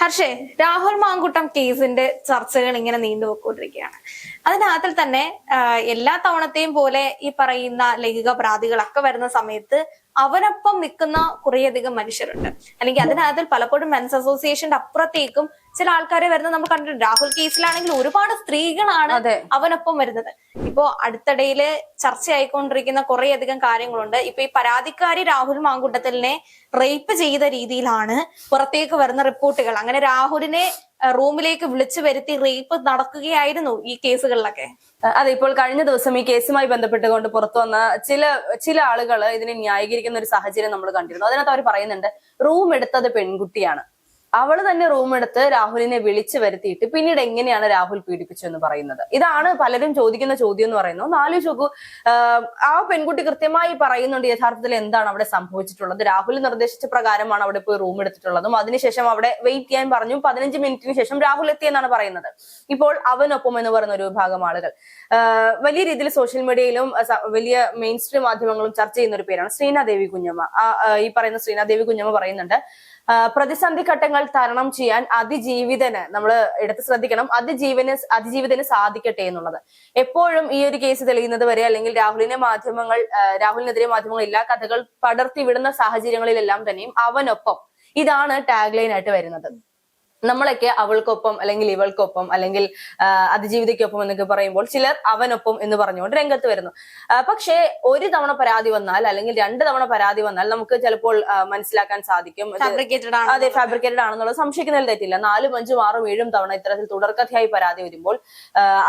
ഹർഷേ, രാഹുൽ മാങ്കൂട്ടം കേസിന്റെ ചർച്ചകൾ ഇങ്ങനെ നീണ്ടുപോയിക്കൊണ്ടിരിക്കുകയാണ്. അതിനകത്തിൽ തന്നെ എല്ലാ തവണത്തെയും പോലെ ഈ പറയുന്ന ലൈംഗിക പരാതികളൊക്കെ വരുന്ന സമയത്ത് അവനൊപ്പം നിൽക്കുന്ന കുറേയധികം മനുഷ്യരുണ്ട്. അല്ലെങ്കിൽ അതിനകത്തിൽ പലപ്പോഴും മെൻസ് അസോസിയേഷന്റെ അപ്പുറത്തേക്കും ചില ആൾക്കാരെ വരുന്നത് നമ്മൾ കണ്ടിട്ടുണ്ട്. രാഹുൽ കേസിലാണെങ്കിൽ ഒരുപാട് സ്ത്രീകളാണ് അവനൊപ്പം വരുന്നത്. ഇപ്പോ അടുത്തിടയില് ചർച്ചയായിക്കൊണ്ടിരിക്കുന്ന കുറേയധികം കാര്യങ്ങളുണ്ട്. ഇപ്പൊ ഈ പരാതിക്കാരി രാഹുൽ മാങ്കൂട്ടത്തിലിനെ റേപ്പ് ചെയ്ത രീതിയിലാണ് പുറത്തേക്ക് വരുന്ന റിപ്പോർട്ടുകൾ. അങ്ങനെ രാഹുലിനെ റൂമിലേക്ക് വിളിച്ചു വരുത്തി റേപ്പ് നടക്കുകയായിരുന്നു ഈ കേസുകളിലൊക്കെ. അതെ, ഇപ്പോൾ കഴിഞ്ഞ ദിവസം ഈ കേസുമായി ബന്ധപ്പെട്ടുകൊണ്ട് പുറത്തു വന്ന ചില ആളുകൾ ഇതിനെ ന്യായീകരിക്കുന്ന ഒരു സാഹചര്യം നമ്മൾ കണ്ടിരുന്നു. അതിനകത്ത് അവർ പറയുന്നുണ്ട്, റൂം എടുത്തത് പെൺകുട്ടിയാണ്, അവള് തന്നെ റൂം എടുത്ത് രാഹുലിനെ വിളിച്ചു വരുത്തിയിട്ട് പിന്നീട് എങ്ങനെയാണ് രാഹുൽ പീഡിപ്പിച്ചു എന്ന് പറയുന്നത്. ഇതാണ് പലരും ചോദിക്കുന്ന ചോദ്യം എന്ന് പറയുന്നത്. ഒന്ന് ആലോചിച്ച് നോക്കൂ, ആ പെൺകുട്ടി കൃത്യമായി പറയുന്നുണ്ട് യഥാർത്ഥത്തിൽ എന്താണ് അവിടെ സംഭവിച്ചിട്ടുള്ളത്. രാഹുൽ നിർദ്ദേശിച്ച പ്രകാരമാണ് അവിടെ പോയി റൂം എടുത്തിട്ടുള്ളതും അതിനുശേഷം അവിടെ വെയിറ്റ് ചെയ്യാൻ പറഞ്ഞു. 15 മിനിറ്റിന് ശേഷം രാഹുൽ എത്തിയെന്നാണ് പറയുന്നത്. ഇപ്പോൾ അവനൊപ്പം എന്ന് പറയുന്ന ഒരു വിഭാഗം ആളുകൾ വലിയ രീതിയിൽ സോഷ്യൽ മീഡിയയിലും വലിയ മെയിൻ സ്ട്രീം മാധ്യമങ്ങളും ചർച്ച ചെയ്യുന്ന ഒരു പേരാണ് ശ്രീനാദേവി കുഞ്ഞമ്മ. ഈ പറയുന്ന ശ്രീനാദേവി കുഞ്ഞമ്മ പറയുന്നുണ്ട്, പ്രതിസന്ധി ഘട്ടങ്ങൾ തരണം ചെയ്യാൻ അതിജീവിതന് നമ്മൾ എടുത്ത് ശ്രദ്ധിക്കണം, അതിജീവിതന് സാധിക്കട്ടെ എന്നുള്ളത്. എപ്പോഴും ഈ ഒരു കേസ് തെളിയുന്നത് വരെ അല്ലെങ്കിൽ രാഹുലിനെതിരെ മാധ്യമങ്ങൾ എല്ലാ കഥകൾ പടർത്തി വിടുന്ന സാഹചര്യങ്ങളിലെല്ലാം തന്നെയും അവനൊപ്പം ഇതാണ് ടാഗ് ലൈൻ ആയിട്ട് വരുന്നത്. നമ്മളൊക്കെ അവൾക്കൊപ്പം അല്ലെങ്കിൽ ഇവൾക്കൊപ്പം അല്ലെങ്കിൽ അതിജീവിതയ്ക്കൊപ്പം എന്നൊക്കെ പറയുമ്പോൾ ചിലർ അവനൊപ്പം എന്ന് പറഞ്ഞുകൊണ്ട് രംഗത്ത് വരുന്നു. പക്ഷേ ഒരു തവണ പരാതി വന്നാൽ അല്ലെങ്കിൽ 2 തവണ പരാതി വന്നാൽ നമുക്ക് ചിലപ്പോൾ മനസ്സിലാക്കാൻ സാധിക്കും അതെ ഫാബ്രിക്കേറ്റഡ് ആണെന്നുള്ളത് സംശയിക്കുന്നതിൽ തെറ്റില്ല. 4, 5, 6, 7 തവണ ഇത്തരത്തിൽ തുടർക്കഥയായി പരാതി വരുമ്പോൾ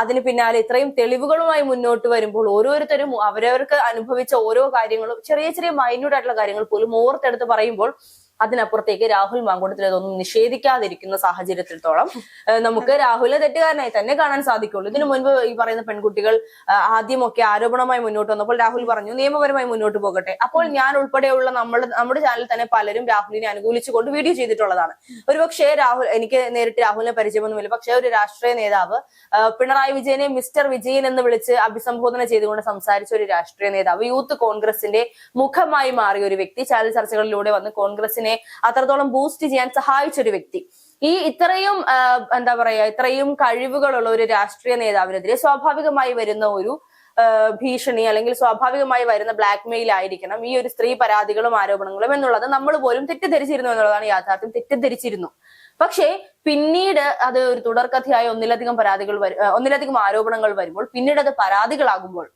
അതിന് പിന്നാലെ ഇത്രയും തെളിവുകളുമായി മുന്നോട്ട് വരുമ്പോൾ ഓരോരുത്തരും അവരവർക്ക് അനുഭവിച്ച ഓരോ കാര്യങ്ങളും ചെറിയ ചെറിയ മൈന്യൂട്ട് ആയിട്ടുള്ള കാര്യങ്ങൾ പോലും ഓർത്തെടുത്ത് പറയുമ്പോൾ അതിനപ്പുറത്തേക്ക് രാഹുൽ മാങ്കൂട്ടത്തിൽ അതൊന്നും നിഷേധിക്കാതിരിക്കുന്ന സാഹചര്യത്തിലോളം നമുക്ക് രാഹുലിനെ തെറ്റുകാരനായി തന്നെ കാണാൻ സാധിക്കുള്ളൂ. ഇതിനു മുൻപ് ഈ പറയുന്ന പെൺകുട്ടികൾ ആദ്യമൊക്കെ ആരോപണമായി മുന്നോട്ട് വന്നപ്പോൾ രാഹുൽ പറഞ്ഞു നിയമപരമായി മുന്നോട്ട് പോകട്ടെ. അപ്പോൾ ഞാൻ ഉൾപ്പെടെയുള്ള നമ്മുടെ ചാനലിൽ തന്നെ പലരും രാഹുലിനെ അനുകൂലിച്ചുകൊണ്ട് വീഡിയോ ചെയ്തിട്ടുള്ളതാണ്. ഒരുപക്ഷെ എനിക്ക് നേരിട്ട് രാഹുലിനെ പരിചയമൊന്നുമില്ല, പക്ഷെ ഒരു രാഷ്ട്രീയ നേതാവ് പിണറായി വിജയനെ മിസ്റ്റർ വിജയൻ എന്ന് വിളിച്ച് അഭിസംബോധന ചെയ്തുകൊണ്ട് സംസാരിച്ച ഒരു രാഷ്ട്രീയ നേതാവ്, യൂത്ത് കോൺഗ്രസിന്റെ മുഖമായി മാറിയ ഒരു വ്യക്തി, ചാനൽ ചർച്ചകളിലൂടെ വന്ന് കോൺഗ്രസിനെ അത്രത്തോളം ബൂസ്റ്റ് ചെയ്യാൻ സഹായിച്ചൊരു വ്യക്തി, ഇത്രയും ഇത്രയും കഴിവുകളുള്ള ഒരു രാഷ്ട്രീയ നേതാവിനെതിരെ സ്വാഭാവികമായി വരുന്ന ഒരു ഭീഷണി അല്ലെങ്കിൽ സ്വാഭാവികമായി വരുന്ന ബ്ലാക്ക് മെയിൽ ആയിരിക്കണം ഈ ഒരു സ്ത്രീ പരാതികളും ആരോപണങ്ങളും എന്നുള്ളത് നമ്മൾ പോലും തെറ്റിദ്ധരിച്ചിരുന്നു എന്നുള്ളതാണ് യാഥാർത്ഥ്യം. തെറ്റിദ്ധരിച്ചിരുന്നു. പക്ഷേ പിന്നീട് അത് ഒരു തുടർക്കഥയായി ഒന്നിലധികം ആരോപണങ്ങൾ വരുമ്പോൾ പിന്നീട് അത് പരാതികളാകുമ്പോൾ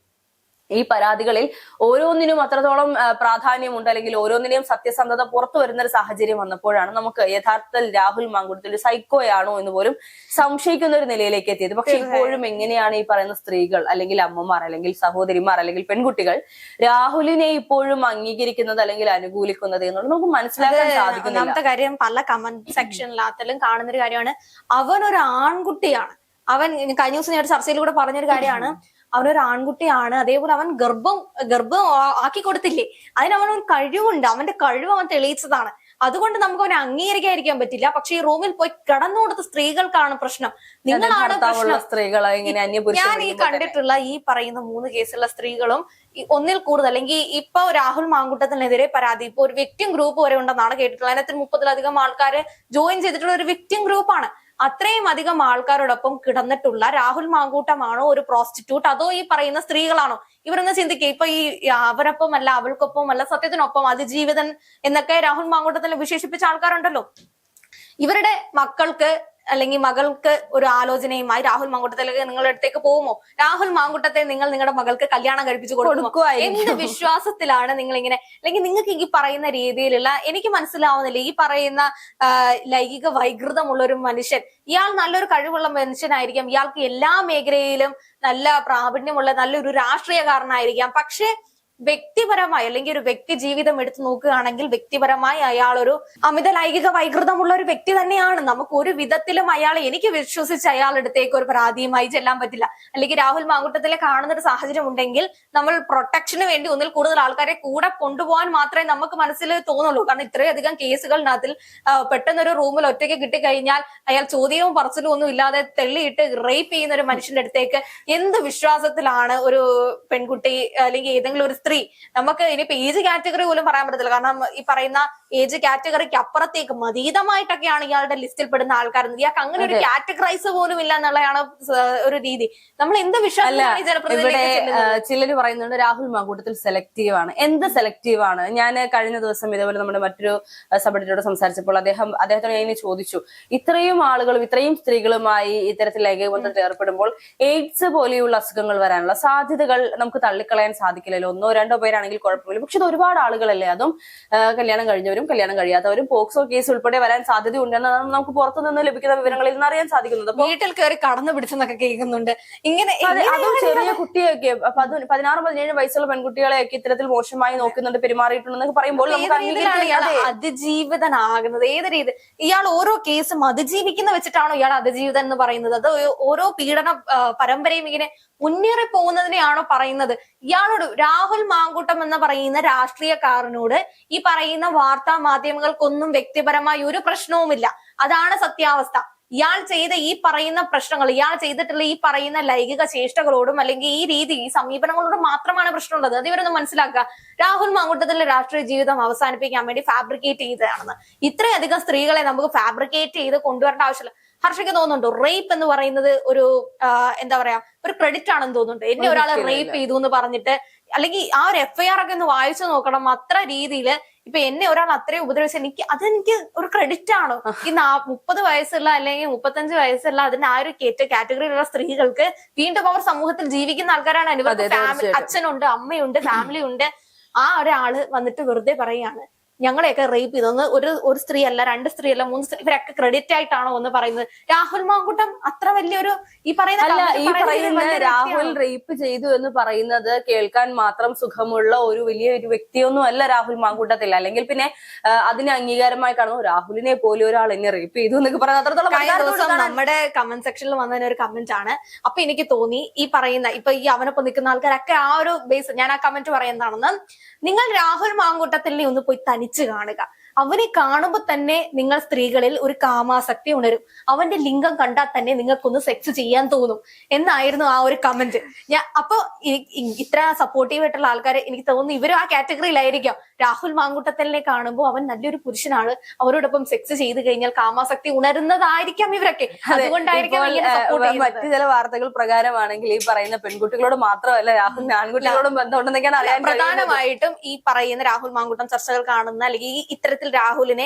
ഈ പരാതികളിൽ ഓരോന്നിനും അത്രത്തോളം പ്രാധാന്യമുണ്ട് അല്ലെങ്കിൽ ഓരോന്നിനെയും സത്യസന്ധത പുറത്തു വരുന്ന ഒരു സാഹചര്യം വന്നപ്പോഴാണ് നമുക്ക് യഥാർത്ഥത്തിൽ രാഹുൽ മാങ്കൂട്ടത്തിൽ ഒരു സൈക്കോയാണോ എന്ന് പോലും സംശയിക്കുന്ന ഒരു നിലയിലേക്ക് എത്തിയത്. പക്ഷെ ഇപ്പോഴും എങ്ങനെയാണ് ഈ പറയുന്ന സ്ത്രീകൾ അല്ലെങ്കിൽ അമ്മമാർ അല്ലെങ്കിൽ സഹോദരിമാർ അല്ലെങ്കിൽ പെൺകുട്ടികൾ രാഹുലിനെ ഇപ്പോഴും അംഗീകരിക്കുന്നത് അല്ലെങ്കിൽ അനുകൂലിക്കുന്നത് എന്നുള്ളത് നമുക്ക് മനസ്സിലാക്കാൻ സാധിക്കുന്നു. ഒന്നാമത്തെ കാര്യം, പല കമന്റ് സെക്ഷനിലാത്തലും കാണുന്ന ഒരു കാര്യമാണ്, അവനൊരു ആൺകുട്ടിയാണ്. അവൻ കഴിഞ്ഞ ദിവസം ഞാൻ ഒരു ചർച്ചയിലൂടെ പറഞ്ഞൊരു കാര്യമാണ്, അവനൊരു ആൺകുട്ടിയാണ്, അതേപോലെ അവൻ ഗർഭം ആക്കി കൊടുത്തില്ലേ, അതിനവനൊരു കഴിവുണ്ട്, അവന്റെ കഴിവ് അവൻ തെളിയിച്ചതാണ്. അതുകൊണ്ട് നമുക്ക് അവനെ അംഗീകരിക്കാതിരിക്കാൻ പറ്റില്ല. പക്ഷെ ഈ റൂമിൽ പോയി കിടന്നു കൊടുത്ത സ്ത്രീകൾക്കാണ് പ്രശ്നം, നിങ്ങളാണ് പ്രശ്നം. ഞാൻ ഈ കണ്ടിട്ടുള്ള ഈ പറയുന്ന 3 കേസുള്ള സ്ത്രീകളും ഒന്നിൽ കൂടുതൽ അല്ലെങ്കിൽ ഇപ്പൊ രാഹുൽ മാങ്കൂട്ടത്തിനെതിരെ പരാതി ഇപ്പൊ ഒരു വിക്ടിം ഗ്രൂപ്പ് വരെ ഉണ്ടെന്നാണ് കേട്ടിട്ടുള്ളത്. അതിനകത്ത് 30-ലധികം ആൾക്കാര് ജോയിൻ ചെയ്തിട്ടുള്ള ഒരു വിക്ടിം ഗ്രൂപ്പാണ്. അത്രയും അധികം ആൾക്കാരോടൊപ്പം കിടന്നിട്ടുള്ള രാഹുൽ മാങ്കൂട്ടമാണോ ഒരു പ്രോസ്റ്റിറ്റ്യൂട്ട്, അതോ ഈ പറയുന്ന സ്ത്രീകളാണോ? ഇവരൊന്ന് ചിന്തിക്കുക. ഇപ്പൊ ഈ അവരൊപ്പമല്ല അവൾക്കൊപ്പമല്ല സത്യത്തിനൊപ്പം അതിജീവിതൻ എന്നൊക്കെ രാഹുൽ മാങ്കൂട്ടത്തിൽ വിശേഷിപ്പിച്ച ആൾക്കാരുണ്ടല്ലോ. ഇവരുടെ മക്കൾക്ക് അല്ലെങ്കിൽ മകൾക്ക് ഒരു ആലോചനയുമായി രാഹുൽ മാങ്കൂട്ടത്തിലേക്ക് നിങ്ങളുടെ അടുത്തേക്ക് പോകുമോ? രാഹുൽ മാങ്കൂട്ടത്തെ നിങ്ങൾ നിങ്ങളുടെ മകൾക്ക് കല്യാണം കഴിപ്പിച്ചു കൊടുക്കുമോ? എന്ത് വിശ്വാസത്തിലാണ് നിങ്ങൾ ഇങ്ങനെ, അല്ലെങ്കിൽ നിങ്ങൾക്ക് ഈ പറയുന്ന രീതിയിലുള്ള, എനിക്ക് മനസ്സിലാവുന്നില്ല. ഈ പറയുന്ന ലൈംഗിക വൈകൃതമുള്ള ഒരു മനുഷ്യൻ, ഇയാൾ നല്ലൊരു കഴിവുള്ള മനുഷ്യനായിരിക്കാം, ഇയാൾക്ക് എല്ലാ മേഖലയിലും നല്ല പ്രാവീണ്യമുള്ള നല്ലൊരു രാഷ്ട്രീയക്കാരനായിരിക്കാം. പക്ഷെ വ്യക്തിപരമായി അല്ലെങ്കിൽ ഒരു വ്യക്തി ജീവിതം എടുത്തു നോക്കുകയാണെങ്കിൽ വ്യക്തിപരമായി അയാൾ ഒരു അമിത ലൈംഗിക വൈകൃതമുള്ള ഒരു വ്യക്തി തന്നെയാണ്. നമുക്ക് ഒരു വിധത്തിലും അയാളെ എനിക്ക് വിശ്വസിച്ച് അയാളുടെ അടുത്തേക്ക് ഒരു പരാതിയുമായി ചെല്ലാൻ പറ്റില്ല. അല്ലെങ്കിൽ രാഹുൽ മാങ്കൂട്ടത്തിലെ കാണുന്ന ഒരു സാഹചര്യം ഉണ്ടെങ്കിൽ നമ്മൾ പ്രൊട്ടക്ഷന് വേണ്ടി ഒന്നിൽ കൂടുതൽ ആൾക്കാരെ കൂടെ കൊണ്ടുപോകാൻ മാത്രമേ നമുക്ക് മനസ്സിൽ തോന്നുള്ളൂ. കാരണം ഇത്രയധികം കേസുകളിനകത്തിൽ പെട്ടെന്നൊരു റൂമിൽ ഒറ്റയ്ക്ക് കിട്ടിക്കഴിഞ്ഞാൽ അയാൾ ചോദ്യവും പറച്ചിലും ഒന്നും ഇല്ലാതെ തെള്ളിയിട്ട് റേപ്പ് ചെയ്യുന്ന ഒരു മനുഷ്യന്റെ അടുത്തേക്ക് എന്ത് വിശ്വാസത്തിലാണ് ഒരു പെൺകുട്ടി അല്ലെങ്കിൽ ഏതെങ്കിലും ഒരു സ്ത്രീ, നമുക്ക് ഇനിയിപ്പോ ഏജ് കാറ്റഗറി പോലും പറയാൻ പറ്റത്തില്ല. കാരണം ഈ പറയുന്ന ഏജ് കാറ്റഗറിക്ക് അപ്പുറത്തേക്ക് മതീതമായിട്ടൊക്കെയാണ് ഇയാളുടെ ലിസ്റ്റിൽ പെടുന്ന ആൾക്കാർ. ഇയാൾക്ക് അങ്ങനെ ഒരു കാറ്റഗറൈസ് പോലും ഇല്ല എന്നുള്ളതാണ് ഒരു രീതി. നമ്മൾ എന്ത് വിശ്വാസമാണ് ഇവിടെ ചിലര് പറയുന്നുണ്ട് രാഹുൽ മാങ്കൂട്ടത്തിൽ സെലക്റ്റീവ് ആണ്. എന്ത് സെലക്റ്റീവ് ആണ്? ഞാൻ കഴിഞ്ഞ ദിവസം ഇതേപോലെ നമ്മുടെ മറ്റൊരു സബഡിറ്റോട് സംസാരിച്ചപ്പോൾ അദ്ദേഹത്തോട് ഞാൻ ചോദിച്ചു, ഇത്രയും ആളുകളും ഇത്രയും സ്ത്രീകളുമായി ഇത്തരത്തിൽ ലൈംഗിക ബന്ധത്തിൽ ഏർപ്പെടുമ്പോൾ എയ്ഡ്സ് പോലെയുള്ള അസുഖങ്ങൾ വരാനുള്ള സാധ്യതകൾ നമുക്ക് തള്ളിക്കളയാൻ സാധിക്കില്ലല്ലോ. 1 2 പേരാണെങ്കിൽ കുഴപ്പമില്ല, പക്ഷെ ഇത് ഒരുപാട് ആളുകളല്ലേ, അതും കല്യാണം കഴിഞ്ഞവരും കല്യാണം കഴിയാത്തവരും പോക്സോ കേസ് ഉൾപ്പെടെ വരാൻ സാധ്യതയുണ്ടെന്നാണ് നമുക്ക് പുറത്തുനിന്ന് ലഭിക്കുന്ന വിവരങ്ങളിൽ നിന്ന് അറിയാൻ സാധിക്കുന്നത്. വീട്ടിൽ കയറി കടന്നു പിടിച്ചെന്നൊക്കെ കേൾക്കുന്നുണ്ട്. ഇങ്ങനെ അതും ചെറിയ കുട്ടിയൊക്കെ 16 17 വയസ്സുള്ള പെൺകുട്ടികളെയൊക്കെ ഇത്തരത്തിൽ മോശമായി നോക്കുന്നുണ്ട്, പെരുമാറിയിട്ടുണ്ടെന്നൊക്കെ പറയുമ്പോൾ നമുക്ക് അതിജീവിതനാകുന്നത് ഏത് രീതി? ഇയാൾ ഓരോ കേസും അതിജീവിക്കുന്ന വെച്ചിട്ടാണോ ഇയാൾ അതിജീവിതൻ എന്ന് പറയുന്നത്? അത് ഓരോ പീഡന പരമ്പരയും ഇങ്ങനെ മുന്നേറി പോകുന്നതിനെയാണോ പറയുന്നത്? ഇയാളോട് രാഹുൽ മാങ്കൂട്ടം എന്ന് പറയുന്ന രാഷ്ട്രീയക്കാരനോട് ഈ പറയുന്ന വാർത്താ മാധ്യമങ്ങൾക്കൊന്നും വ്യക്തിപരമായി ഒരു പ്രശ്നവുമില്ല. അതാണ് സത്യാവസ്ഥ. ഇയാൾ ചെയ്ത ഈ പറയുന്ന പ്രശ്നങ്ങൾ, ഇയാൾ ചെയ്തിട്ടുള്ള ഈ പറയുന്ന ലൈംഗിക ചേഷ്ടകളോടും അല്ലെങ്കിൽ ഈ രീതി ഈ സമീപനങ്ങളോടും മാത്രമാണ് പ്രശ്നമുള്ളത്. അത് ഇവരൊന്ന് മനസ്സിലാക്കുക. രാഹുൽ മാങ്കൂട്ടത്തിന്റെ രാഷ്ട്രീയ ജീവിതം അവസാനിപ്പിക്കാൻ വേണ്ടി ഫാബ്രിക്കേറ്റ് ചെയ്തതാണെന്ന്. ഇത്രയധികം സ്ത്രീകളെ നമുക്ക് ഫാബ്രിക്കേറ്റ് ചെയ്ത് കൊണ്ടുവരേണ്ട ആവശ്യമില്ല. ഹർഷയ്ക്ക് തോന്നുന്നുണ്ടോ റേപ്പ് എന്ന് പറയുന്നത് ഒരു എന്താ പറയാ ഒരു ക്രെഡിറ്റ് ആണെന്ന് തോന്നുന്നുണ്ട്? എന്നെ ഒരാൾ റേപ്പ് ചെയ്തു എന്ന് പറഞ്ഞിട്ട്, അല്ലെങ്കിൽ ആ ഒരു FIR ഒക്കെ ഒന്ന് വായിച്ചു നോക്കണം. അത്ര രീതിയിൽ ഇപ്പൊ എന്നെ ഒരാൾ അത്രയും ഉപദ്രവിച്ച അതെനിക്ക് ഒരു ക്രെഡിറ്റ് ആണോ? ഈ 30 വയസ്സുള്ള അല്ലെങ്കിൽ 35 വയസ്സുള്ള അതിന്റെ ആ ഒരു കാറ്റഗറിയിലുള്ള സ്ത്രീകൾക്ക് വീണ്ടും അവർ സമൂഹത്തിൽ ജീവിക്കുന്ന ആൾക്കാരാണ്. അനുഭവം അച്ഛനുണ്ട്, അമ്മയുണ്ട്, ഫാമിലി ഉണ്ട്. ആ ഒരാള് വന്നിട്ട് വെറുതെ പറയാണ് ഞങ്ങളെയൊക്കെ റേപ്പ് ചെയ്തെന്ന്. ഒരു സ്ത്രീ അല്ല, 2 സ്ത്രീ അല്ല, 3 സ്ത്രീ, ഇവരൊക്കെ ക്രെഡിറ്റ് ആയിട്ടാണോ എന്ന് പറയുന്നത്? രാഹുൽ മാങ്കൂട്ടം അത്ര വലിയൊരു ഈ പറയുന്ന രാഹുൽ റേപ്പ് ചെയ്തു എന്ന് പറയുന്നത് കേൾക്കാൻ മാത്രം സുഖമുള്ള ഒരു വലിയൊരു വ്യക്തിയൊന്നും അല്ല രാഹുൽ മാങ്കൂട്ടത്തിൽ. അല്ലെങ്കിൽ പിന്നെ അതിന് അംഗീകാരമായി കാണുന്നു രാഹുലിനെ പോലെ ഒരാൾ എന്നെ റേപ്പ് ചെയ്തു എന്നൊക്കെ പറയുന്നത് അത്രത്തോളം. നമ്മുടെ കമന്റ് സെക്ഷനിൽ വന്നതിന് ഒരു കമന്റ് ആണ്. അപ്പൊ എനിക്ക് തോന്നി ഈ പറയുന്ന ഇപ്പൊ ഈ അവനൊപ്പം നിൽക്കുന്ന ആൾക്കാരൊക്കെ ആ ഒരു ബേസ്, ഞാൻ ആ കമന്റ് പറയുന്നതാണെന്ന്, നിങ്ങൾ രാഹുൽ മാങ്കൂട്ടത്തിനെ ഒന്ന് പോയി തനിച്ച് കാണുക. അവനെ കാണുമ്പോൾ തന്നെ നിങ്ങൾ സ്ത്രീകളിൽ ഒരു കാമാസക്തി ഉണരും. അവന്റെ ലിംഗം കണ്ടാൽ തന്നെ നിങ്ങൾക്കൊന്ന് സെക്സ് ചെയ്യാൻ തോന്നും എന്നായിരുന്നു ആ ഒരു കമന്റ്. അപ്പൊ ഇത്ര സപ്പോർട്ടീവ് ആയിട്ടുള്ള ആൾക്കാരെ എനിക്ക് തോന്നുന്നു ഇവരും ആ കാറ്റഗറിയിലായിരിക്കാം. രാഹുൽ മാങ്കൂട്ടത്തിനെ കാണുമ്പോൾ അവൻ നല്ലൊരു പുരുഷനാണ്, അവരോടൊപ്പം സെക്സ് ചെയ്ത് കഴിഞ്ഞാൽ കാമാസക്തി ഉണരുന്നതായിരിക്കാം ഇവരൊക്കെ. അതുകൊണ്ടായിരിക്കാം മറ്റു ചില വാർത്തകൾ പ്രകാരമാണെങ്കിൽ ഈ പറയുന്ന പെൺകുട്ടികളോട് മാത്രമല്ല രാഹുൽ ആൺകുട്ടികളോടും ബന്ധമുണ്ടെന്നൊക്കെയാണ് അറിയാൻ. പ്രധാനമായിട്ടും ഈ പറയുന്ന രാഹുൽ മാങ്കൂട്ടം ചർച്ചകൾ കാണുന്ന അല്ലെങ്കിൽ ഈ ഇത്തരത്തിൽ രാഹുലിനെ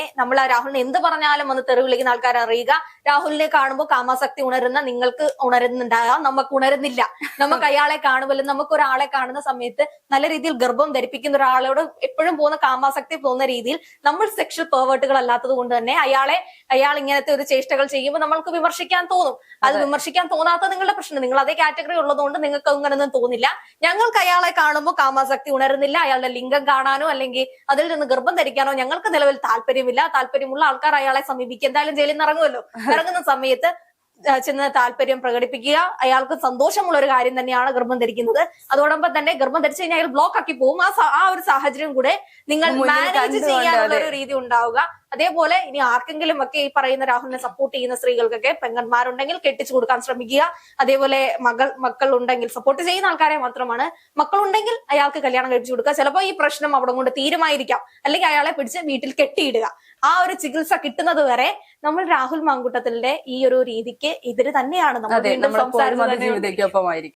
രാഹുലിനെ എന്ത് പറഞ്ഞാലും ഒന്ന് തെറി വിളിക്കുന്ന ആൾക്കാർ അറിയുക, രാഹുലിനെ കാണുമ്പോൾ കാമാസക്തി ഉണരുന്ന നിങ്ങൾക്ക് ഉണരുന്നുണ്ടാകാം, നമുക്ക് ഉണരുന്നില്ല. നമുക്ക് അയാളെ കാണുമ്പോൾ നമുക്ക് ഒരാളെ കാണുന്ന സമയത്ത് നല്ല രീതിയിൽ ഗർഭം ധരിപ്പിക്കുന്ന ഒരാളോട് എപ്പോഴും പോകുന്ന കാമാസക്തി പോകുന്ന രീതിയിൽ നമ്മൾ സെക്ഷൽ പെർവേർട്ടുകൾ അല്ലാത്തത് കൊണ്ട് തന്നെ അയാൾ ഇങ്ങനത്തെ ഒരു ചേഷ്ടകൾ ചെയ്യുമ്പോൾ നമ്മൾക്ക് വിമർശിക്കാൻ തോന്നും. അത് വിമർശിക്കാൻ തോന്നാത്ത നിങ്ങളുടെ പ്രശ്നം. നിങ്ങൾ അതേ കാറ്റഗറി ഉള്ളതുകൊണ്ട് നിങ്ങൾക്ക് അങ്ങനെയൊന്നും തോന്നില്ല. ഞങ്ങൾക്ക് അയാളെ കാണുമ്പോൾ കാമാസക്തി ഉണരുന്നില്ല, അയാളുടെ ലിംഗം കാണാനോ അല്ലെങ്കിൽ അതിൽ നിന്ന് ഗർഭം ധരിക്കാനോ ഞങ്ങൾക്ക് നിലവിൽ താല്പര്യമില്ല. താല്പര്യമുള്ള ആൾക്കാർ അയാളെ സമീപിക്കുക. എന്തായാലും ജയിലിൽ നിന്ന് ഇറങ്ങുമല്ലോ. ഇറങ്ങുന്ന സമയത്ത് ചെന്ന് താല്പര്യം പ്രകടിപ്പിക്കുക. അയാൾക്ക് സന്തോഷമുള്ള ഒരു കാര്യം തന്നെയാണ് ഗർഭം ധരിക്കുന്നത്. അതോടൊപ്പം തന്നെ ഗർഭം ധരിച്ചു കഴിഞ്ഞാൽ അയാൾ ബ്ലോക്ക് ആക്കി പോകും. ആ ഒരു സാഹചര്യം കൂടെ നിങ്ങൾ മാനേജ് ചെയ്യാനുള്ള ഒരു രീതി ഉണ്ടാവുക. അതേപോലെ ഇനി ആർക്കെങ്കിലും ഒക്കെ ഈ പറയുന്ന രാഹുലിനെ സപ്പോർട്ട് ചെയ്യുന്ന സ്ത്രീകൾക്കൊക്കെ പെങ്ങന്മാരുണ്ടെങ്കിൽ കെട്ടിച്ചു കൊടുക്കാൻ ശ്രമിക്കുക. അതേപോലെ മക്കൾ ഉണ്ടെങ്കിൽ സപ്പോർട്ട് ചെയ്യുന്ന ആൾക്കാരെ മാത്രമാണ്. മക്കളുണ്ടെങ്കിൽ അയാൾക്ക് കല്യാണം കഴിപ്പിച്ചു കൊടുക്കുക. ചിലപ്പോൾ ഈ പ്രശ്നം അവിടെ കൊണ്ട് തീരുമായിരിക്കാം. അല്ലെങ്കിൽ അയാളെ പിടിച്ച് വീട്ടിൽ കെട്ടിയിടുക. ആ ഒരു ചികിത്സ കിട്ടുന്നത് വരെ നമ്മൾ രാഹുൽ മാങ്കൂട്ടത്തിന്റെ ഈ ഒരു രീതിക്ക് എതിര് തന്നെയാണ്. നമ്മൾ വീണ്ടും സംസാരിക്കുന്നത്.